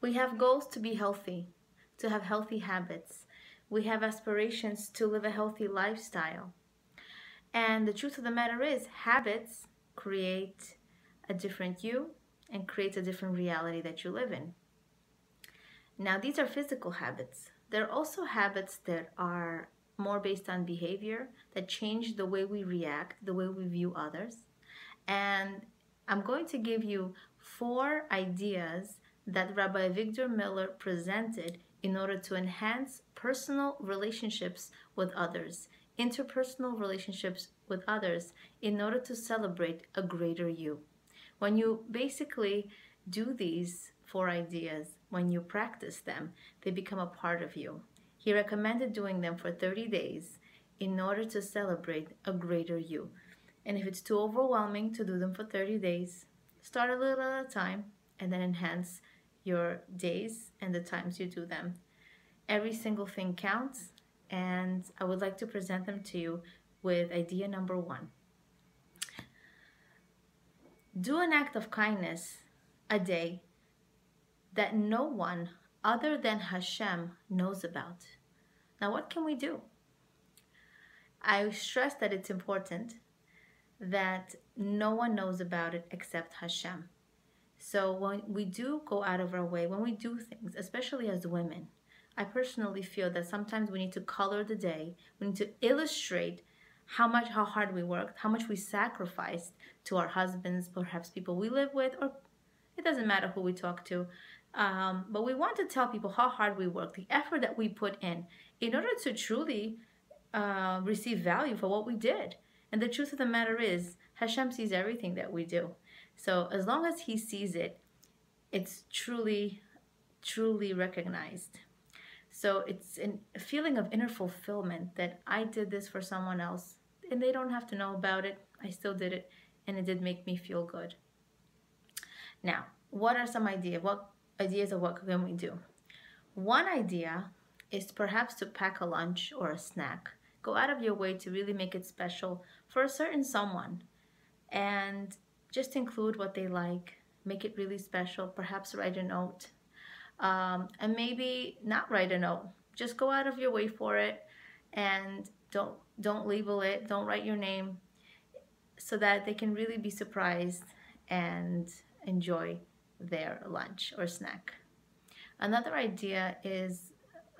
We have goals to be healthy, to have healthy habits. We have aspirations to live a healthy lifestyle. And the truth of the matter is, habits create a different you and creates a different reality that you live in. Now, these are physical habits. There are also habits that are more based on behavior that change the way we react, the way we view others. And I'm going to give you 4 ideas that Rabbi Victor Miller presented in order to enhance personal relationships with others, interpersonal relationships with others, in order to celebrate a greater you. When you basically do these 4 ideas, when you practice them, they become a part of you. He recommended doing them for 30 days in order to celebrate a greater you. And if it's too overwhelming to do them for 30 days, start a little at a time and then enhance your days and the times you do them. Every single thing counts, and I would like to present them to you with idea number 1. Do an act of kindness a day that no one other than Hashem knows about. Now, what can we do? I stress that it's important that no one knows about it except Hashem. So when we do go out of our way, when we do things, especially as women, I personally feel that sometimes we need to color the day. We need to illustrate how hard we worked, how much we sacrificed to our husbands, perhaps people we live with, or it doesn't matter who we talk to. But we want to tell people how hard we work, the effort that we put in order to truly receive value for what we did. And the truth of the matter is, Hashem sees everything that we do. So as long as He sees it, it's truly, truly recognized. So it's a feeling of inner fulfillment that I did this for someone else, and they don't have to know about it. I still did it, and it did make me feel good. Now, what are some ideas? What ideas of what can we do? One idea is perhaps to pack a lunch or a snack. Go out of your way to really make it special for a certain someone, and just include what they like. Make it really special. Perhaps write a note, and maybe not write a note. Just go out of your way for it, and don't label it. Don't write your name, so that they can really be surprised and enjoy their lunch or snack. Another idea is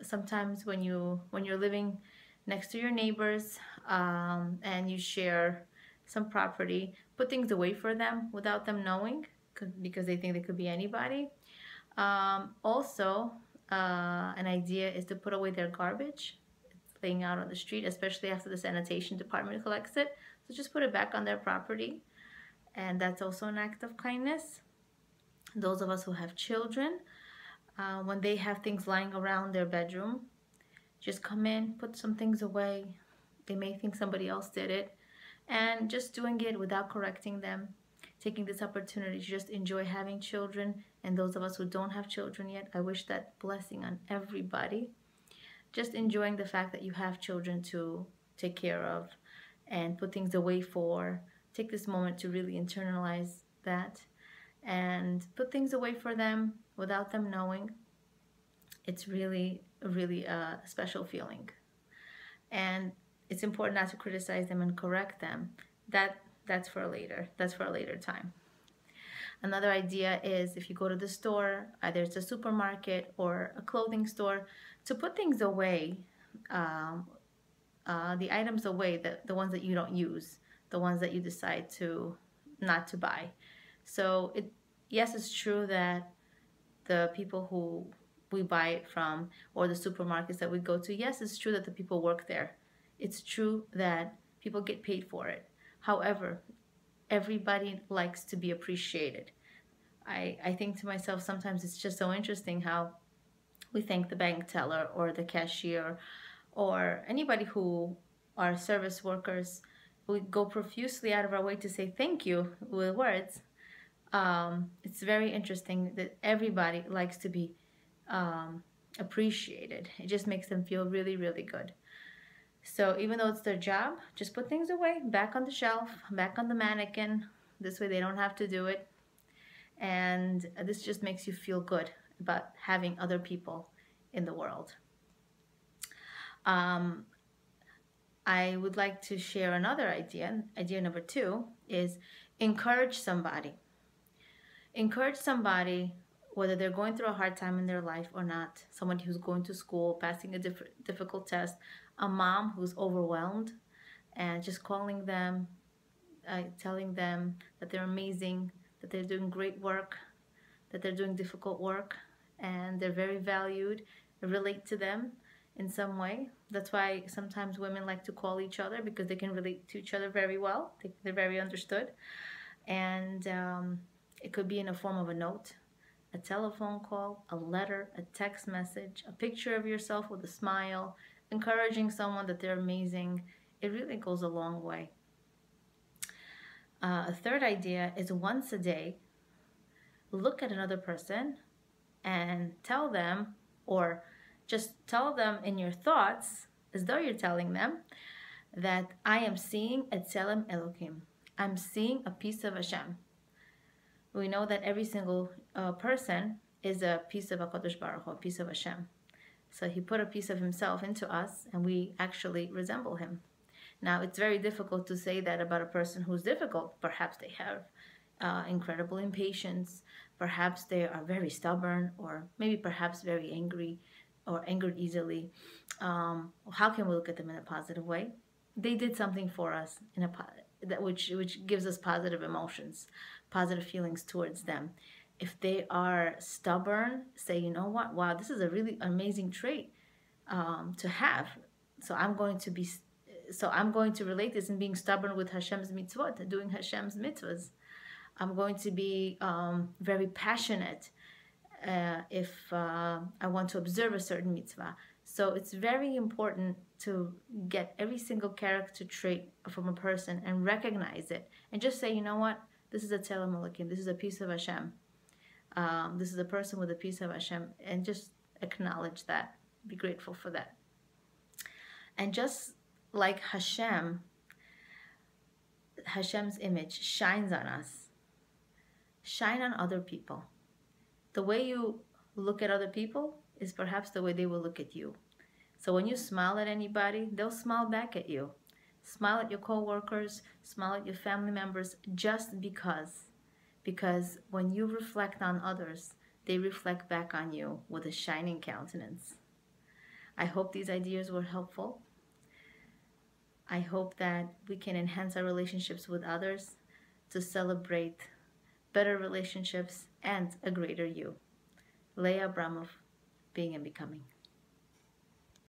sometimes when you're living next to your neighbors and you share some property, put things away for them without them knowing, because they think they could be anybody. Also, an idea is to put away their garbage. It's laying out on the street, especially after the sanitation department collects it. So just put it back on their property, and that's also an act of kindness. Those of us who have children, when they have things lying around their bedroom, just come in, put some things away. They may think somebody else did it, and just doing it without correcting them, taking this opportunity to just enjoy having children. And those of us who don't have children yet, I wish that blessing on everybody. Just enjoying the fact that you have children to take care of and put things away for. Take this moment to really internalize that and put things away for them without them knowing. It's really, really a special feeling. And it's important not to criticize them and correct them. That's for later. That's for a later time. Another idea is, if you go to the store, either it's a supermarket or a clothing store, to put things away, the items away, the ones that you don't use, the ones that you decide to not to buy. So yes, it's true that the people who we buy it from, or the supermarkets that we go to, yes, it's true that the people work there. It's true that people get paid for it. However, everybody likes to be appreciated. I think to myself, sometimes it's just so interesting how we thank the bank teller or the cashier or anybody who are service workers. We go profusely out of our way to say thank you with words. It's very interesting that everybody likes to be appreciated. It just makes them feel really, really good. So even though it's their job, just put things away, back on the shelf, back on the mannequin. This way they don't have to do it. And this just makes you feel good about having other people in the world. Um, I would like to share another idea. Idea number two is encourage somebody. Encourage somebody, whether they're going through a hard time in their life or not, someone who's going to school, passing a difficult test, a mom who's overwhelmed, and just calling them, telling them that they're amazing, that they're doing great work, that they're doing difficult work, and they're very valued. Relate to them in some way. That's why sometimes women like to call each other, because they can relate to each other very well. They're very understood. And it could be in the form of a note, a telephone call, a letter, a text message, a picture of yourself with a smile, encouraging someone that they're amazing. It really goes a long way. A third idea is once a day, look at another person and tell them, or just tell them in your thoughts, as though you're telling them, that I am seeing et Tselem Elohim. I'm seeing a piece of Hashem. We know that every single person is a piece of HaKadosh Baruch Hu, a piece of Hashem. So he put a piece of himself into us, and we actually resemble him. Now, it's very difficult to say that about a person who's difficult. Perhaps they have incredible impatience. Perhaps they are very stubborn, or maybe perhaps very angry or angered easily. How can we look at them in a positive way? They did something for us in a which gives us positive emotions, positive feelings towards them. If they are stubborn, say, you know what? Wow, this is a really amazing trait to have. So I'm going to relate this in being stubborn with Hashem's mitzvot, doing Hashem's mitzvahs. I'm going to be very passionate if I want to observe a certain mitzvah. So it's very important to get every single character trait from a person and recognize it, and just say, you know what, this is a Tzelem Elokim, this is a piece of Hashem. This is a person with a piece of Hashem, and just acknowledge that. Be grateful for that. And just like Hashem's image shines on us, shine on other people. The way you look at other people is perhaps the way they will look at you. So when you smile at anybody, they'll smile back at you. Smile at your co-workers, smile at your family members, just because. Because when you reflect on others, they reflect back on you with a shining countenance. I hope these ideas were helpful. I hope that we can enhance our relationships with others to celebrate better relationships and a greater you. Leah Abramov, Being and Becoming.